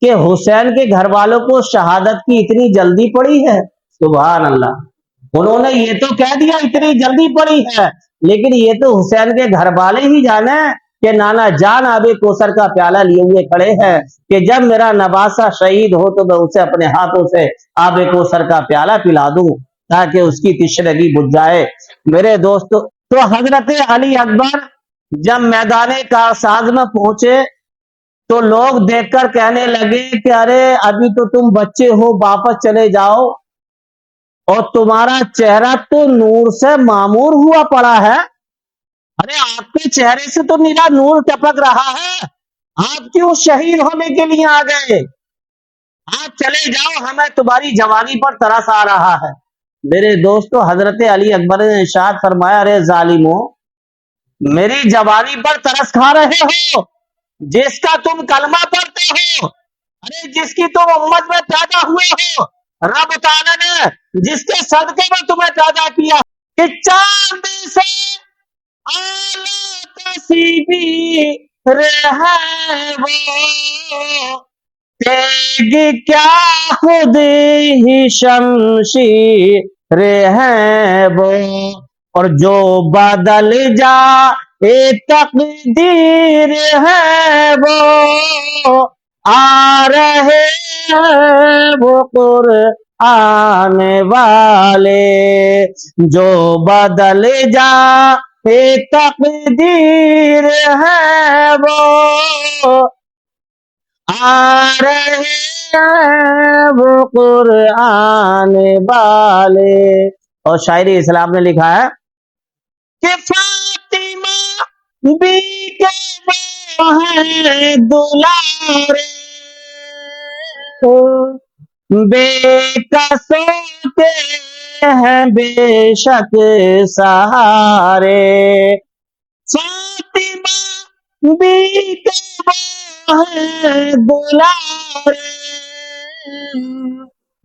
کہ حسین کے گھر والوں کو شہادت کی اتنی جلدی پڑی ہے؟ سبحان اللہ، انہوں نے یہ تو کہہ دیا اتنی جلدی پڑی ہے، لیکن یہ تو حسین کے گھر والے ہی جانے کہ نانا جان آب کوثر کا پیالہ لیے ہوئے کھڑے ہیں کہ جب میرا نواسا شہید ہو تو میں اسے اپنے ہاتھوں سے آب کوثر کا پیالہ پلا دوں تاکہ اس کی تشنگی بجھ جائے۔ میرے دوستو، تو حضرت علی اکبر جب میدان کارساز میں پہنچے تو لوگ دیکھ کر کہنے لگے کہ ارے ابھی تو تم بچے ہو، واپس چلے جاؤ، اور تمہارا چہرہ تو نور سے معمور ہوا پڑا ہے، ارے آپ کے چہرے سے تو نیلا نور ٹپک رہا ہے، آپ کیوں شہید ہونے کے لیے آ گئے؟ آپ چلے جاؤ، ہمیں تمہاری جوانی پر ترس آ رہا ہے۔ میرے دوستو، حضرت علی اکبر نے ارشاد فرمایا، ارے ظالمو، میری جوانی پر ترس کھا رہے ہو، جس کا تم کلمہ پڑھتے ہو، ارے جس کی تم امت میں پیدا ہوئے ہو، رب تعالیٰ نے جس کے صدقے میں تمہیں پیدا کیا کہ چاند سے آلہ تسیبی رہے وہ، تیگ کیا خود ہی شمشیر ہے وہ، اور جو بدل جا تقدیر ہے وہ، آ رہے ہیں وہ قرآن والے، جو بدل جا تقدیر ہے وہ، آ رہے ہیں وہ قرآن والے۔ اور شاعر اسلام نے لکھا ہے کہ فاطمہ بی کے وہ ہیں دلارے، بے کسوں کے ہیں بے شک سہارے، فاطمہ بی کے وہ ہیں دلارے،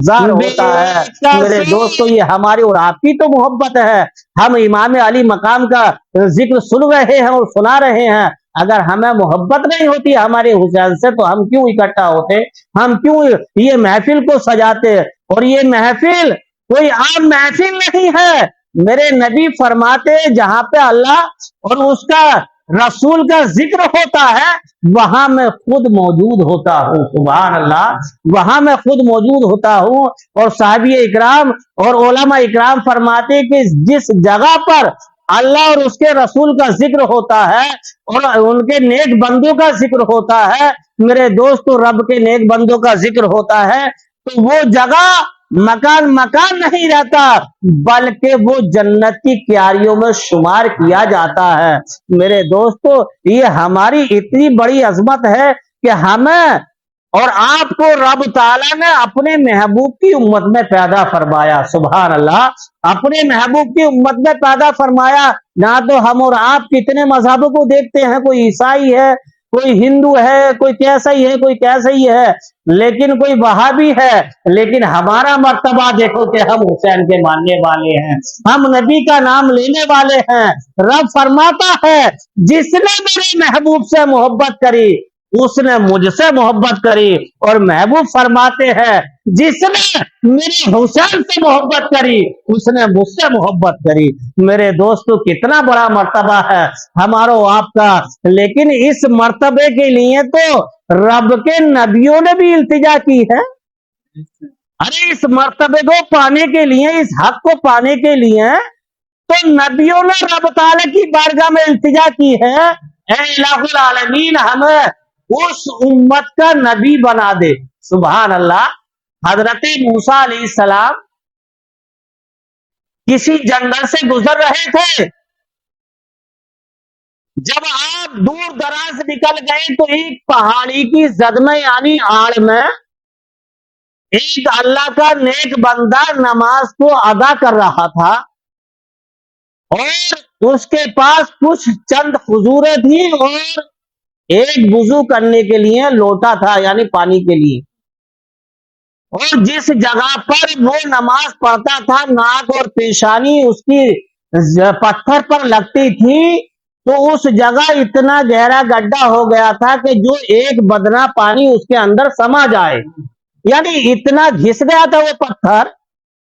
ظاہر ہوتا ہے میرے دوستو یہ ہماری اور آپ کی تو محبت ہے، ہم امام علی مقام کا ذکر سن رہے ہیں اور سنا رہے ہیں، اگر ہمیں محبت نہیں ہوتی ہمارے حسین سے تو ہم کیوں اکٹھا ہوتے، ہم کیوں یہ محفل کو سجاتے؟ اور یہ محفل کوئی عام محفل نہیں ہے، میرے نبی فرماتے جہاں پہ اللہ اور اس کا رسول کا ذکر ہوتا ہے وہاں میں خود موجود ہوتا ہوں، سبحان اللہ، وہاں میں خود موجود ہوتا ہوں۔ اور صحابہ اکرام اور علماء اکرام فرماتے کہ جس جگہ پر اللہ اور اس کے رسول کا ذکر ہوتا ہے اور ان کے نیک بندوں کا ذکر ہوتا ہے، میرے دوستو رب کے نیک بندوں کا ذکر ہوتا ہے، تو وہ جگہ مکان نہیں رہتا بلکہ وہ جنت کی کیاریوں میں شمار کیا جاتا ہے۔ میرے دوستو یہ ہماری اتنی بڑی عظمت ہے کہ ہمیں اور آپ کو رب تعالیٰ نے اپنے محبوب کی امت میں پیدا فرمایا، سبحان اللہ، اپنے محبوب کی امت میں پیدا فرمایا۔ نہ تو ہم اور آپ کتنے مذہبوں کو دیکھتے ہیں، کوئی عیسائی ہے، کوئی ہندو ہے، کوئی کیسا ہی ہے، کوئی کیسا ہی ہے، لیکن کوئی وہابی ہے، لیکن ہمارا مرتبہ دیکھو کہ ہم حسین کے ماننے والے ہیں، ہم نبی کا نام لینے والے ہیں۔ رب فرماتا ہے جس نے میرے محبوب سے محبت کری اس نے مجھ سے محبت کری، اور محبوب فرماتے ہیں جس نے میرے حسین سے محبت کری اس نے مجھ سے محبت کری۔ میرے دوستو کتنا بڑا مرتبہ ہے ہمارا آپ کا، لیکن اس مرتبے کے لیے تو رب کے نبیوں نے بھی التجا کی ہے، ارے اس مرتبے کو پانے کے لیے، اس حق کو پانے کے لیے تو نبیوں نے رب تعالیٰ کی بارگاہ میں التجا کی ہے، اے الہ العالمین ہمیں اس امت کا نبی بنا دے، سبحان اللہ۔ حضرت موسیٰ علیہ السلام کسی جنگل سے گزر رہے تھے، جب آپ دور دراز نکل گئے تو ایک پہاڑی کی زد میں یعنی آڑ میں ایک اللہ کا نیک بندہ نماز کو ادا کر رہا تھا، اور اس کے پاس کچھ چند کھجوریں تھیں اور ایک وضو کرنے کے لیے لوٹا تھا یعنی پانی کے لیے، اور جس جگہ پر وہ نماز پڑھتا تھا ناک اور پیشانی اس کی پتھر پر لگتی تھی، تو اس جگہ اتنا گہرا گڈھا ہو گیا تھا کہ جو ایک بدنا پانی اس کے اندر سما جائے، یعنی اتنا گھس گیا تھا وہ پتھر۔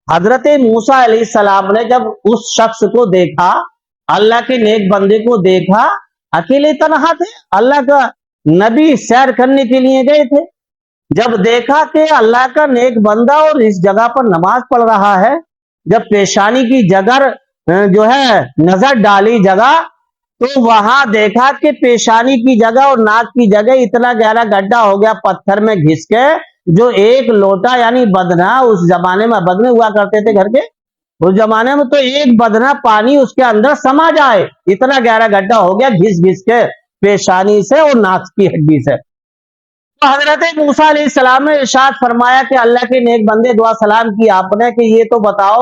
حضرت موسیٰ علیہ السلام نے جب اس شخص کو دیکھا، اللہ کے نیک بندے کو دیکھا، اکیلے تنہا تھے، اللہ کا نبی سیر کرنے کے لیے گئے تھے، جب دیکھا کہ اللہ کا نیک بندہ اور اس جگہ پر نماز پڑھ رہا ہے، جب پیشانی کی جگہ جو ہے نظر ڈالی جگہ، تو وہاں دیکھا کہ پیشانی کی جگہ اور ناک کی جگہ اتنا گہرا گڈھا ہو گیا پتھر میں گھس کے، جو ایک لوٹا یعنی بدنا، اس زمانے میں بدنے ہوا کرتے تھے گھر کے، اس زمانے میں تو ایک بدنا پانی اس کے اندر سما جائے، اتنا گہرا گڈھا ہو گیا گھس گھس کے پیشانی سے اور ناک کی ہڈی سے۔ تو حضرت موسیٰ علیہ السلام نے ارشاد فرمایا کہ اللہ کے نیک بندے، دعا سلام کی آپ نے، کہ یہ تو بتاؤ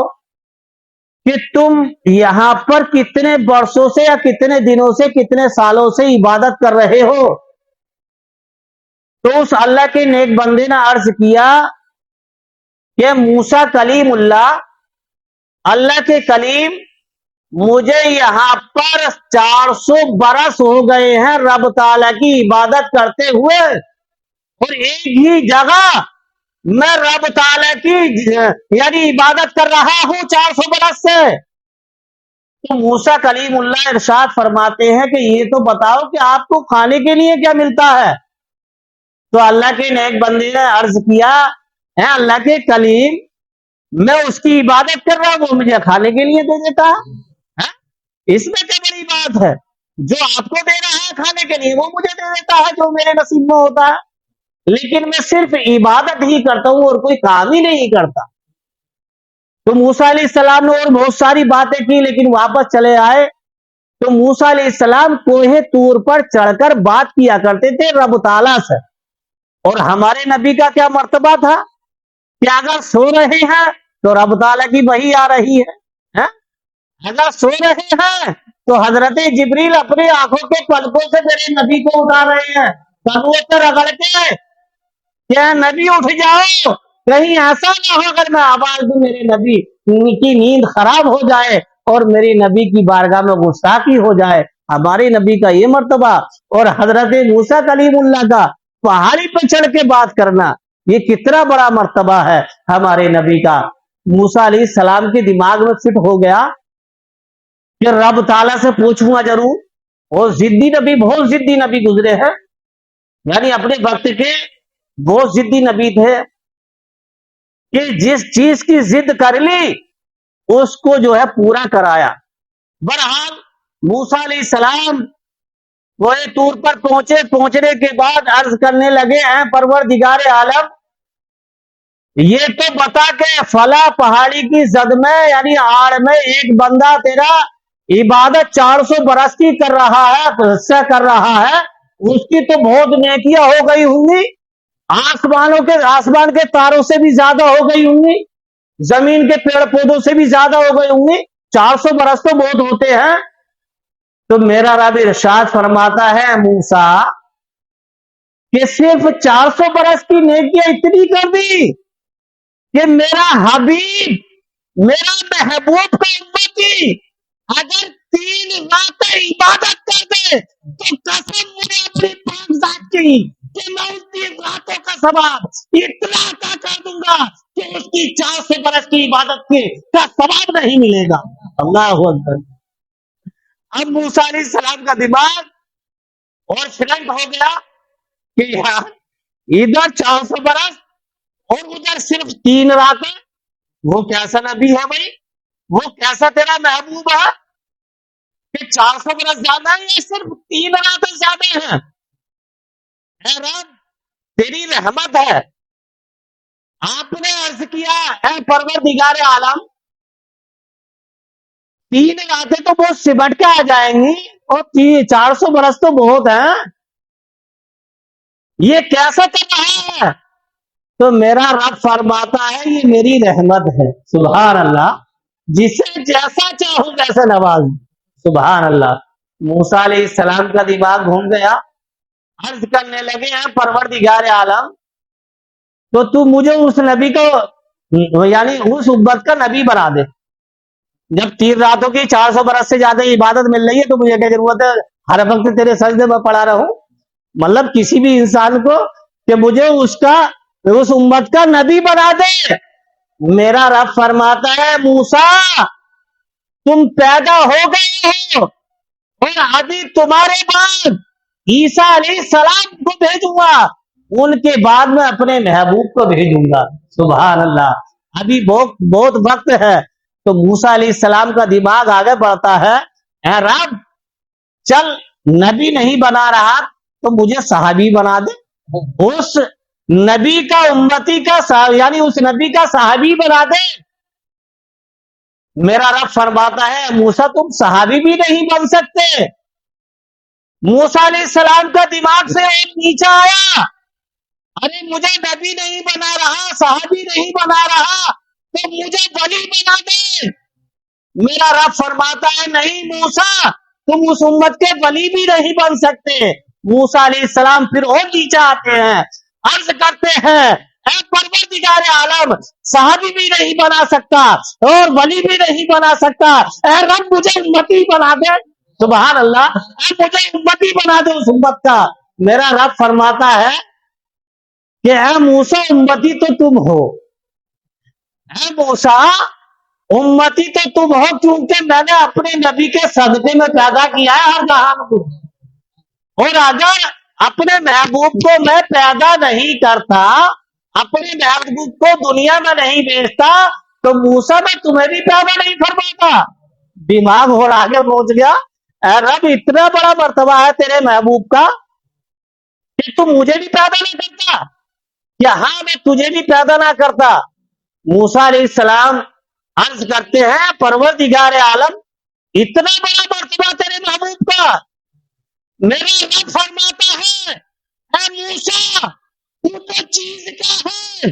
کہ تم یہاں پر کتنے برسوں سے یا کتنے دنوں سے، کتنے سالوں سے عبادت کر رہے ہو؟ تو اس اللہ کے نیک بندے نے عرض کیا کہ موسیٰ کلیم اللہ کے کلیم، مجھے یہاں پر 400 برس ہو گئے ہیں رب تعالیٰ کی عبادت کرتے ہوئے، اور ایک ہی جگہ میں رب تعالیٰ کی یعنی عبادت کر رہا ہوں 400 برس سے۔ تو موسیٰ کلیم اللہ ارشاد فرماتے ہیں کہ یہ تو بتاؤ کہ آپ کو کھانے کے لیے کیا ملتا ہے؟ تو اللہ کے نیک بندے نے عرض کیا، اے اللہ کے کلیم، میں اس کی عبادت کر رہا ہوں، وہ مجھے کھانے کے لیے دے دیتا ہے، اس میں کیا بڑی بات ہے؟ جو آپ کو دے رہا ہے کھانے کے لیے وہ مجھے دے دیتا ہے جو میرے نصیب میں ہوتا ہے، لیکن میں صرف عبادت ہی کرتا ہوں اور کوئی کام ہی نہیں کرتا۔ تو موسیٰ علیہ السلام نے اور بہت ساری باتیں کی، لیکن واپس چلے آئے تو موسیٰ علیہ السلام کوہ طور پر چڑھ کر بات کیا کرتے تھے رب تعالیٰ سے۔ اور ہمارے نبی کا کیا مرتبہ تھا کہ اگر سو رہے ہیں تو رب تعالیٰ کی وحی آ رہی ہے، اگر سو رہے ہیں تو حضرت جبریل اپنی آنکھوں کے پلکوں سے میرے نبی کو اٹھا رہے ہیں، کندھوں پر رگڑ کے کہ نبی اٹھ جاؤ، کہیں ایسا نہ ہو اگر میں آواز دوں میرے نبی کی نیند خراب ہو جائے اور میری نبی کی بارگاہ میں گستاخی ہو جائے۔ ہمارے نبی کا یہ مرتبہ، اور حضرت موسیٰ کلیم اللہ کا پہاڑی پہ چڑھ کے بات کرنا، یہ کتنا بڑا مرتبہ ہے ہمارے نبی کا۔ موسیٰ علیہ السلام کے دماغ میں فٹ ہو گیا کہ رب تعالیٰ سے پوچھوں گا ضرور۔ اور ضدی نبی، بہت ضدی نبی گزرے ہیں، یعنی اپنے وقت کے بہت ضدی نبی تھے کہ جس چیز کی ضد کر لی اس کو جو ہے پورا کرایا۔ بہرحال موسیٰ علیہ السلام وہ طور پر پہنچنے کے بعد عرض کرنے لگے، ہیں پروردگار عالم، یہ تو بتا کہ فلاں پہاڑی کی زد میں یعنی آڑ میں ایک بندہ تیرا عبادت 400 برس کی کر رہا ہے، اس کی تو بہت نیکیاں ہو گئی ہوں گی، آسمان کے تاروں سے بھی زیادہ ہو گئی ہوں گی، زمین کے پیڑ پودوں سے بھی زیادہ ہو گئی ہوں گی، 400 برس تو بہت ہوتے ہیں۔ تو میرا رب ارشاد فرماتا ہے موسیٰ کہ صرف 400 برس کی نیکیاں اتنی کر دی کہ میرا حبیب، میرا محبوب کا امتی اگر 3 راتیں عبادت کر دے تو قسم مجھے اپنی پاک ذات کی کہ میں ان 3 راتوں کا ثواب اتنا عطا کر دوں گا کہ اس کی 400 برس کی عبادت کا ثواب نہیں ملے گا۔ اللہ اکبر۔ اب موسیٰ علیہ السلام کا دماغ اور شرنک ہو گیا کہ یار ادھر 400 برس اور ادھر صرف 3 راتیں، وہ کیسا نبی ہے بھائی، وہ کیسا تیرا محبوب ہے کہ 400 برس زیادہ ہے یا صرف 3 راتیں زیادہ ہیں؟ اے رب تیری رحمت ہے۔ آپ نے عرض کیا، اے پروردگار عالم، 3 راتیں تو بہت سمٹ کے آ جائیں گی اور 400 برس تو بہت ہیں، یہ کیسا کر رہا ہے؟ تو میرا رب فرماتا ہے یہ میری رحمت ہے۔ سبحان اللہ، جسے جیسا چاہوں ویسے نواز۔ سبحان اللہ۔ موسیٰ علیہ السلام کا دماغ گھوم گیا، عرض کرنے لگے، ہیں پروردگار عالم، تو مجھے اس نبی کو یعنی اس امت کا نبی بنا دے، جب 3 راتوں کی 400 برس سے زیادہ عبادت مل رہی ہے تو مجھے کیا ضرورت ہے ہر وقت تیرے سجدے میں پڑا رہوں؟ مطلب کسی بھی انسان کو کہ مجھے اس امت کا نبی بنا دے. میرا رب فرماتا ہے موسیٰ تم پیدا ہو گئے ہو اور ابھی تمہارے بعد عیسیٰ علیہ السلام کو بھیجوں گا, ان کے بعد میں اپنے محبوب کو بھیجوں گا. سبحان اللہ. ابھی بہت وقت ہے. تو موسیٰ علیہ السلام کا دماغ آگے بڑھتا ہے, اے رب چل نبی نہیں بنا رہا تو مجھے صحابی بنا دے, اس نبی کا امتی کا یعنی اس نبی کا صحابی بنا دے. میرا رب فرماتا ہے موسیٰ تم صحابی بھی نہیں بن سکتے. موسیٰ علیہ السلام کا دماغ سے ایک نیچا آیا, ارے مجھے نبی نہیں بنا رہا, صحابی نہیں بنا رہا تو مجھے ولی بنا دے. میرا رب فرماتا ہے نہیں موسیٰ تم اس امت کے ولی بھی نہیں بن سکتے. موسیٰ علیہ السلام پھر اور نیچے آتے ہیں, عرض کرتے ہیں اے پروردگار عالم صحابی بھی نہیں بنا سکتا اور ولی بھی نہیں بنا سکتا, اے رب مجھے امتی بنا دے. سبحان اللہ. اے مجھے امتی بنا دے اس امت کا. میرا رب فرماتا ہے کہ اے موسیٰ امتی تو تم ہو, اے موسیٰ امتی تو تم ہو کیونکہ میں نے اپنے نبی کے صدقے میں پیدا کیا ہے ہر جہان کو, اور اگر اپنے محبوب کو میں پیدا نہیں کرتا, اپنے محبوب کو دنیا میں نہیں بھیجتا تو موسیٰ میں تمہیں بھی پیدا نہیں فرماتا. دماغ اور آگے پہنچ گیا, اے رب اتنا بڑا مرتبہ ہے تیرے محبوب کا کہ تم مجھے بھی پیدا نہیں کرتا, یا ہاں میں تجھے بھی پیدا نہ کرتا. موسیٰ علیہ السلام عرض کرتے ہیں پروردگار عالم اتنا بڑا مرتبہ تیرے محبوب کا. میرا رب فرماتا ہے اے موسیٰ تو چیز کا ہے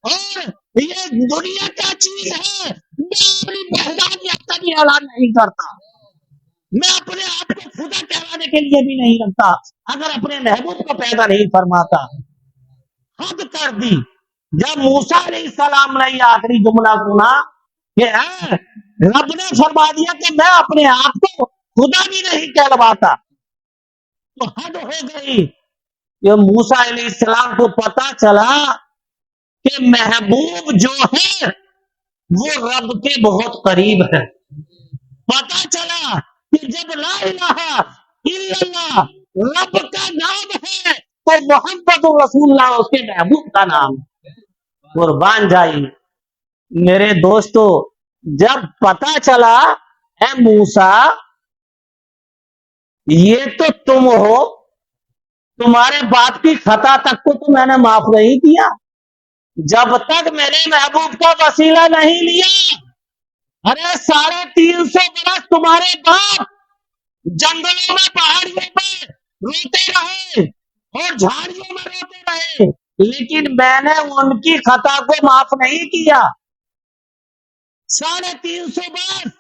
اور یہ دنیا کا چیز ہے, میں اپنی وحدانیت کا بھی اعلان نہیں کرتا, میں اپنے آپ کو خدا کہلانے کے لیے بھی نہیں رکھتا اگر اپنے محبوب کو پیدا نہیں فرماتا. حد کر دی. جب موسیٰ علیہ السلام نے یہ آخری جملہ سنا کہ رب نے فرما دیا کہ میں اپنے آپ کو خدا بھی نہیں کہلواتا, تو حد ہو گئی. یہ موسیٰ علیہ السلام کو پتا چلا کہ محبوب جو ہے وہ رب کے بہت قریب ہے. پتا چلا کہ جب لا الہ الا اللہ رب کا نام ہے تو محمد رسول اللہ اس کے محبوب کا نام ہے. قربان جائی میرے دوستو, جب پتا چلا اے موسیٰ یہ تو تم ہو, تمہارے باپ کی خطا تک کو تو میں نے معاف نہیں کیا, جب تک میرے محبوب کا وسیلہ نہیں لیا. ارے 350 برس تمہارے باپ جنگلوں میں پہاڑیوں میں روتے رہے اور جھاڑیوں میں روتے رہے, لیکن میں نے ان کی خطا کو معاف نہیں کیا. 350 برس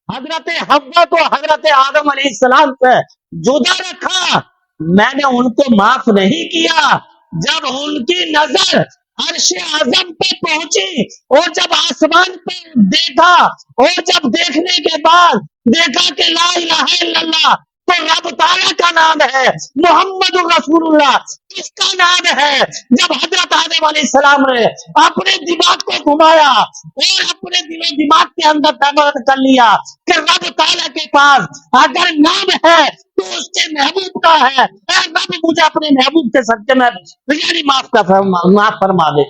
حضرت حوا کو حضرت آدم علیہ السلام سے جدا رکھا, میں نے ان کو معاف نہیں کیا. جب ان کی نظر عرش اعظم پہ پہنچی اور جب آسمان پہ دیکھا اور جب دیکھنے کے بعد دیکھا کہ لا الہ الا اللہ تو رب تعالیٰ کا نام ہے, محمد رسول اللہ اس کا نام ہے. جب حضرت آدم علیہ السلام نے اپنے دماغ کو گھمایا اور اپنے دل و دماغ کے اندر تبدیل کر لیا کہ رب تعالیٰ کے پاس اگر نام ہے تو اس کے محبوب کا ہے, اے رب مجھے اپنے محبوب کے صدقے میں یعنی معاف فرما دے.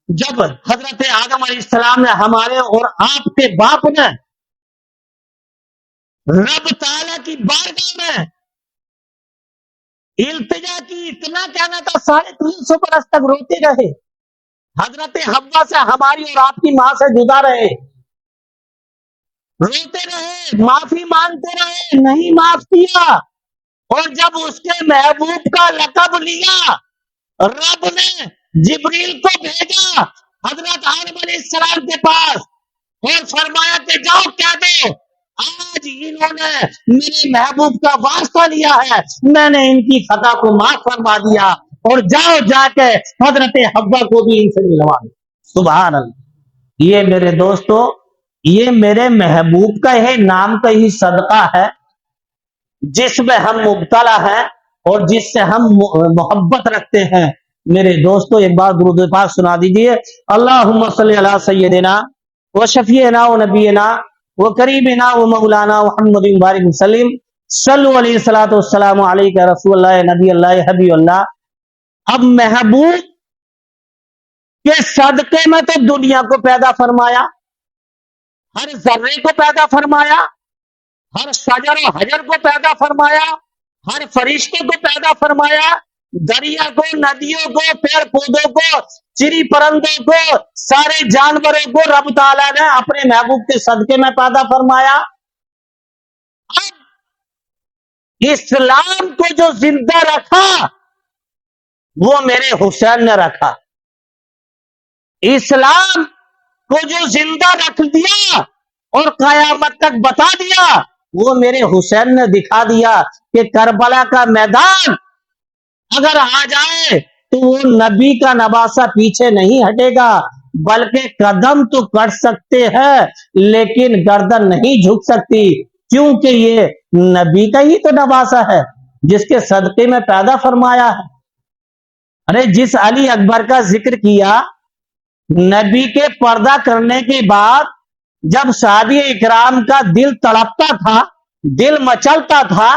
جب حضرت آدم علیہ السلام نے ہمارے اور آپ کے باپ نے رب تعالیٰ کی بارگاہ میں التجا کی, اتنا کہنا تھا 350 برس تک روتے رہے, حضرت حوا سے ہماری اور آپ کی ماں سے جدا رہے, روتے رہے, معافی مانگتے رہے, نہیں معاف کیا. اور جب اس کے محبوب کا لقب لیا رب نے جبریل کو بھیجا حضرت آدم علیہ السلام کے پاس اور فرمایا کہ جاؤ کہہ دو آج انہوں نے میرے محبوب کا واسطہ لیا ہے, میں نے ان کی خطا کو معاف فرما دیا, اور جاؤ جا کے حضرت حوا کو بھی ان سے ملوا دو. سبحان اللہ. یہ میرے دوستو یہ میرے محبوب کا ہے نام کا ہی صدقہ ہے جس میں ہم مبتلا ہیں اور جس سے ہم محبت رکھتے ہیں. میرے دوستو ایک بار درود پاک سنا دیجئے. اللہم صلی علی سیدنا و شفیعنا و نبینا و کریمنا و مولانا محمد بارک وسلم. صلو علیہ الصلوۃ والسلام علیکہ رسول اللہ نبی اللہ حبیب اللہ. اب محبوب کے صدقے میں تو دنیا کو پیدا فرمایا, ہر ذرے کو پیدا فرمایا, ہر شجر و حجر کو پیدا فرمایا, ہر فرشتے کو پیدا فرمایا, دریا کو, ندیوں کو, پیڑ پودوں کو, چڑی پرندوں کو, سارے جانوروں کو رب تعالیٰ نے اپنے محبوب کے صدقے میں پیدا فرمایا. اب اسلام کو جو زندہ رکھا وہ میرے حسین نے رکھا. اسلام کو جو زندہ رکھ دیا اور قیامت تک بتا دیا وہ میرے حسین نے دکھا دیا کہ کربلا کا میدان اگر آ جائے تو وہ نبی کا نواسہ پیچھے نہیں ہٹے گا, بلکہ قدم تو کٹ سکتے ہیں لیکن گردن نہیں جھک سکتی, کیونکہ یہ نبی کا ہی تو نواسہ ہے جس کے صدقے میں پیدا فرمایا ہے. ارے جس علی اکبر کا ذکر کیا, نبی کے پردہ کرنے کے بعد جب صحابہ اکرام کا دل تڑپتا تھا, دل مچلتا تھا,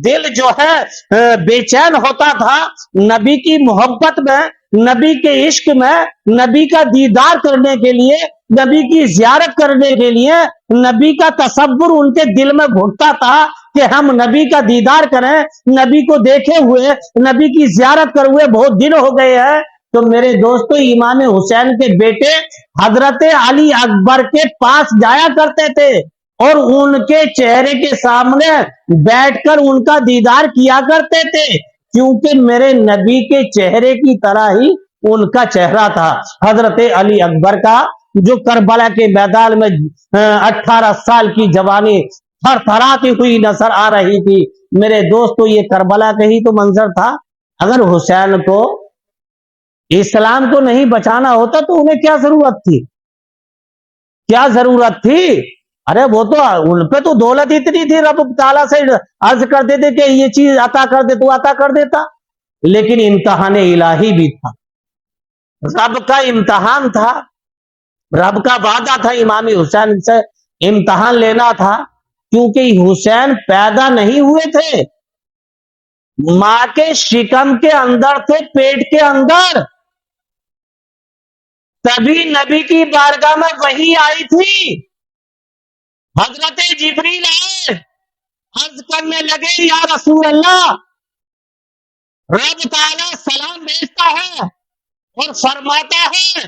دل جو ہے بے چین ہوتا تھا, نبی کی محبت میں, نبی کے عشق میں, نبی کا دیدار کرنے کے لیے, نبی کی زیارت کرنے کے لیے, نبی کا تصور ان کے دل میں گھٹتا تھا کہ ہم نبی کا دیدار کریں, نبی کو دیکھے ہوئے, نبی کی زیارت کرے ہوئے بہت دن ہو گئے ہیں. تو میرے دوستو امام حسین کے بیٹے حضرت علی اکبر کے پاس جایا کرتے تھے اور ان کے چہرے کے سامنے بیٹھ کر ان کا دیدار کیا کرتے تھے, کیونکہ میرے نبی کے چہرے کی طرح ہی ان کا چہرہ تھا. حضرت علی اکبر کا جو کربلا کے میدان میں 18 سال کی جوانی تھر تھراتی ہوئی نظر آ رہی تھی. میرے دوستو یہ کربلا کا ہی تو منظر تھا. اگر حسین کو اسلام کو نہیں بچانا ہوتا تو انہیں کیا ضرورت تھی, کیا ضرورت تھی؟ ارے وہ تو ان پہ تو دولت اتنی تھی, رب تعالیٰ سے عرض کرتے تھے کہ یہ چیز عطا کر دے تو عطا کر دیتا, لیکن امتحان الہی بھی تھا, رب کا امتحان تھا, رب کا وعدہ تھا امام حسین سے امتحان لینا تھا, کیونکہ حسین پیدا نہیں ہوئے تھے, ماں کے شکم کے اندر تھے, پیٹ کے اندر. تبھی نبی کی بارگاہ میں وحی آئی تھی, حضرت جبریل آئے, عرض کرنے لگے یا رسول اللہ, رب تعالیٰ سلام بھیجتا ہے اور فرماتا ہے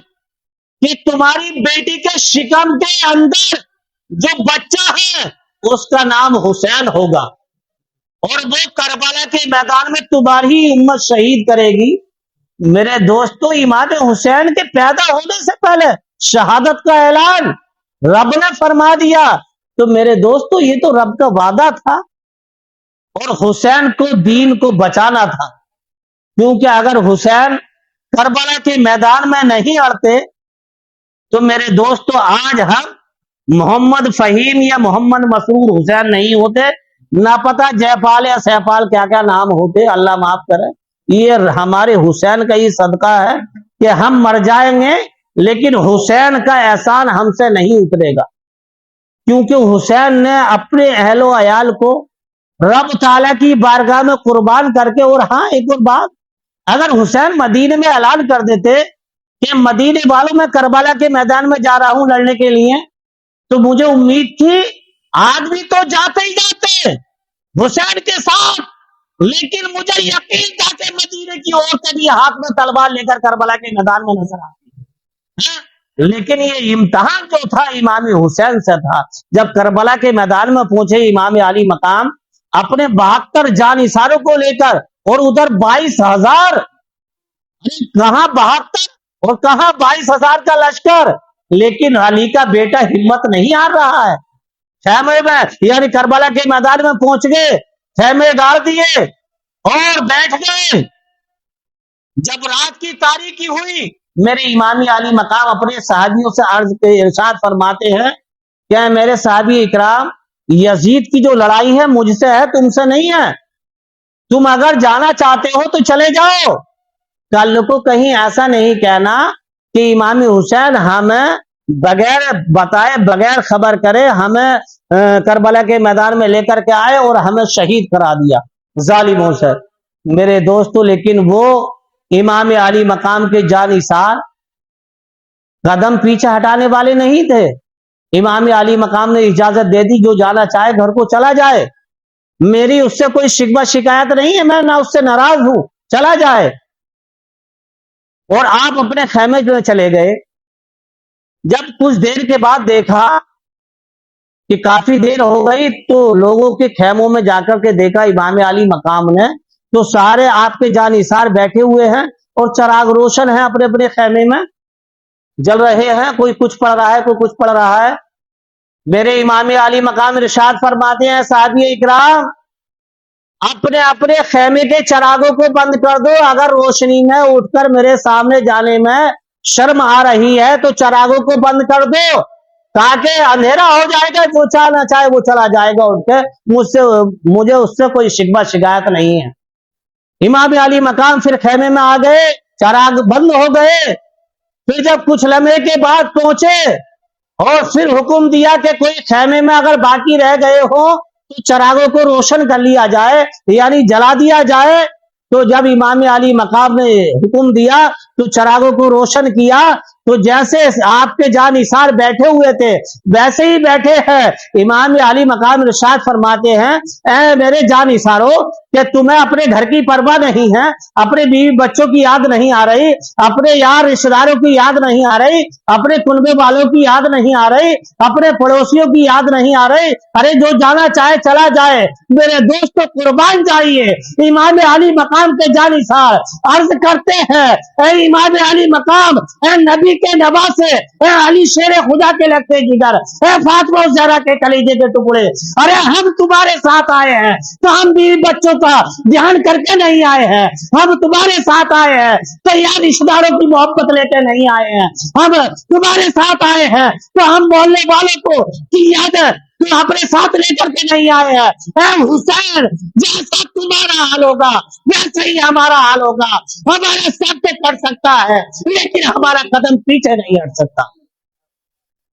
کہ تمہاری بیٹی کے شکم کے اندر جو بچہ ہے اس کا نام حسین ہوگا اور وہ کربلا کے میدان میں تمہاری امت شہید کرے گی. میرے دوستو امام حسین کے پیدا ہونے سے پہلے شہادت کا اعلان رب نے فرما دیا. تو میرے دوستو یہ تو رب کا وعدہ تھا اور حسین کو دین کو بچانا تھا, کیونکہ اگر حسین کربلا کے میدان میں نہیں اڑتے تو میرے دوستو آج ہم محمد فہیم یا محمد مسرور حسین نہیں ہوتے, نہ پتا جے پال یا سہپال کیا کیا نام ہوتے, اللہ معاف کرے. یہ ہمارے حسین کا ہی صدقہ ہے کہ ہم مر جائیں گے لیکن حسین کا احسان ہم سے نہیں اترے گا, کیونکہ حسین نے اپنے اہل و عیال کو رب تعالیٰ کی بارگاہ میں قربان کر کے. اور ہاں ایک اور بات, اگر حسین مدینے میں اعلان کر دیتے کہ مدینے والوں میں کربلا کے میدان میں جا رہا ہوں لڑنے کے لیے, تو مجھے امید تھی آدمی تو جاتے ہی جاتے حسین کے ساتھ, لیکن مجھے یقین تھا کہ مدینے کی عورتیں بھی ہاتھ میں تلوار لے کر کربلا کے میدان میں نظر آتی. لیکن یہ امتحان جو تھا امام حسین سے تھا. جب کربلا کے میدان میں پہنچے امام علی مقام اپنے 72 جانثاروں کو لے کر, اور ادھر 22,000, کہاں 72 اور کہاں 22,000 کا لشکر, لیکن علی کا بیٹا ہمت نہیں ہار رہا ہے. خیمے میں یعنی کربلا کے میدان میں پہنچ گئے, خیمے ڈال دیے اور بیٹھ گئے. جب رات کی تاریکی ہوئی میرے امام علی مقام اپنے صحابیوں سے عرض کے ارشاد فرماتے ہیں کہ میرے صحابی اکرام یزید کی جو لڑائی ہے مجھ سے ہے، تم سے نہیں ہے، تم اگر جانا چاہتے ہو تو چلے جاؤ، کل کو کہیں ایسا نہیں کہنا کہ امام حسین ہمیں بغیر بتائے بغیر خبر کرے ہمیں کربلا کے میدان میں لے کر کے آئے اور ہمیں شہید کرا دیا ظالموں سے۔ میرے دوستو لیکن وہ امام علی مقام کے جانثار قدم پیچھے ہٹانے والے نہیں تھے۔ امام علی مقام نے اجازت دے دی، جو جانا چاہے گھر کو چلا جائے، میری اس سے کوئی شکوہ شکایت نہیں ہے، میں نہ اس سے ناراض ہوں، چلا جائے۔ اور آپ اپنے خیمے جو چلے گئے۔ جب کچھ دیر کے بعد دیکھا کہ کافی دیر ہو گئی تو لوگوں کے خیموں میں جا کر کے دیکھا امام علی مقام نے، تو سارے آپ کے جانثار بیٹھے ہوئے ہیں اور چراغ روشن ہیں اپنے اپنے خیمے میں جل رہے ہیں، کوئی کچھ پڑھ رہا ہے کوئی کچھ پڑھ رہا ہے۔ میرے امام علی مقام ارشاد فرماتے ہیں صحابی اکرام اپنے اپنے خیمے کے چراغوں کو بند کر دو، اگر روشنی میں اٹھ کر میرے سامنے جانے میں شرم آ رہی ہے تو چراغوں کو بند کر دو، تاکہ اندھیرا ہو جائے گا، جو چاہنا چاہے وہ چلا جائے گا اٹھ کے، مجھے اس سے کوئی شکوہ شکایت نہیں ہے۔ امام علی مقام پھر خیمے میں آ گئے، چراغ بند ہو گئے۔ پھر جب کچھ لمحے کے بعد پہنچے اور پھر حکم دیا کہ کوئی خیمے میں اگر باقی رہ گئے ہو تو چراغوں کو روشن کر لیا جائے، یعنی جلا دیا جائے۔ تو جب امام علی مقام نے حکم دیا تو چراغوں کو روشن کیا، تو جیسے آپ کے جانثار بیٹھے ہوئے تھے ویسے ہی بیٹھے ہیں۔ امام علی مقام ارشاد فرماتے ہیں اے میرے جانثارو کہ تمہیں اپنے گھر کی پرواہ نہیں ہے، اپنے بیوی بچوں کی یاد نہیں آ رہی، اپنے یار رشتہ داروں کی یاد نہیں آ رہی، اپنے کنبے والوں کی یاد نہیں آ رہی، اپنے پڑوسیوں کی یاد نہیں آ رہی، ارے جو جانا چاہے چلا جائے۔ میرے دوستو قربان جائیے، امام علی مقام کے جانثار عرض کرتے ہیں اے امام علی مقام، اے نبی کے نواسے، اے علی شیر خدا کے لگتے جگر، اے فاطمہ زہرا کے کلیجے کے ٹکڑے، ارے ہم تمہارے ساتھ آئے ہیں تو ہم بیوی بچوں کا دھیان کر کے نہیں آئے ہیں، ہم تمہارے ساتھ آئے ہیں تو یار رشتہ داروں کی محبت لے کے نہیں آئے ہیں، ہم تمہارے ساتھ آئے ہیں تو ہم محلے والوں کو کی یاد تو اپنے ساتھ لے کر کے نہیں آئے ہیں۔ اے حسین، جیسا تمہارا حال ہوگا ویسا ہی ہمارا حال ہوگا، ہمارا سب سے کر سکتا ہے لیکن ہمارا قدم پیچھے نہیں ہٹ سکتا۔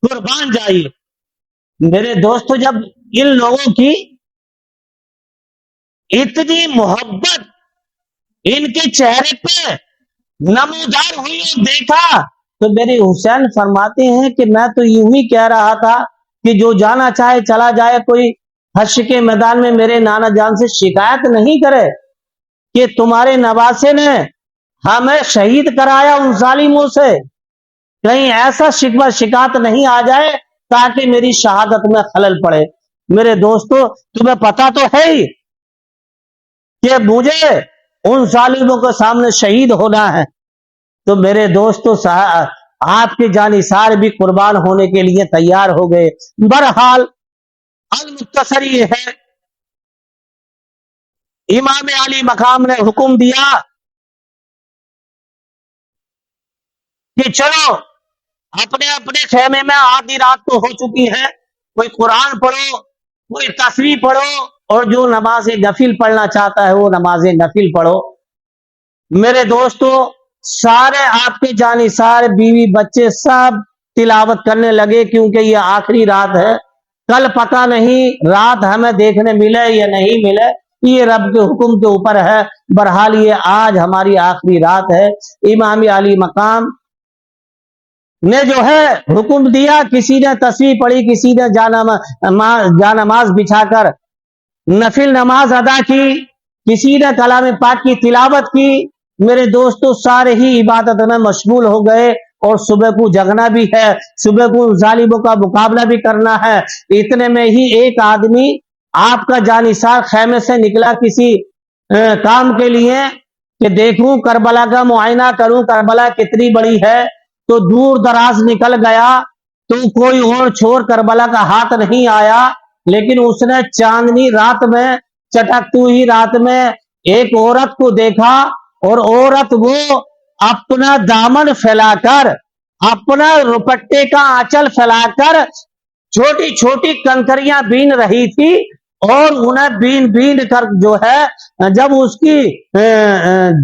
قربان جائیے میرے دوستو، جب ان لوگوں کی اتنی محبت ان کے چہرے پہ نمودار ہوئی اور دیکھا تو میرے حسین فرماتے ہیں کہ میں تو یوں ہی کہہ رہا تھا کہ جو جانا چاہے چلا جائے، کوئی حشر کے میدان میں میرے نانا جان سے شکایت نہیں کرے کہ تمہارے نواسے نے ہمیں شہید کرایا ان ظالموں سے، کہیں ایسا شکوہ شکایت نہیں آ جائے تاکہ میری شہادت میں خلل پڑے۔ میرے دوستو تمہیں پتا تو ہے ہی کہ مجھے ان ظالموں کے سامنے شہید ہونا ہے، تو میرے دوستو آپ کے جانثار بھی قربان ہونے کے لیے تیار ہو گئے۔ بہرحال المختصر یہ ہے، امام علی مقام نے حکم دیا کہ چلو اپنے اپنے خیمے میں، آدھی رات تو ہو چکی ہے، کوئی قرآن پڑھو، کوئی تسبیح پڑھو، اور جو نماز نفل پڑھنا چاہتا ہے وہ نماز نفل پڑھو۔ میرے دوستو سارے آپ کے جانثار بیوی بچے سب تلاوت کرنے لگے، کیونکہ یہ آخری رات ہے، کل پتہ نہیں رات ہمیں دیکھنے ملے یا نہیں ملے، یہ رب کے حکم کے اوپر ہے۔ بہرحال یہ آج ہماری آخری رات ہے۔ امام علی مقام نے جو ہے حکم دیا، کسی نے تسبیح پڑھی، کسی نے جانماز بچھا کر نفل نماز ادا کی، کسی نے کلام پاک کی تلاوت کی۔ میرے دوستو سارے ہی عبادت میں مشغول ہو گئے، اور صبح کو جگنا بھی ہے، صبح کو ظالموں کا مقابلہ بھی کرنا ہے۔ اتنے میں ہی ایک آدمی آپ کا جانثار خیمے سے نکلا کسی کام کے لیے کہ دیکھوں کربلا کا معائنہ کروں، کربلا کتنی بڑی ہے، تو دور دراز نکل گیا تو کوئی اور چھوڑ کربلا کا ہاتھ نہیں آیا، لیکن اس نے چاندنی رات میں، چٹکتی ہوئی رات میں ایک عورت کو دیکھا، اور عورت وہ اپنا دامن پھیلا کر، اپنا روپٹے کا آنچل پھیلا کر چھوٹی چھوٹی کنکریاں بین رہی تھی اور انہیں بین بین کر جو ہے جب اس کی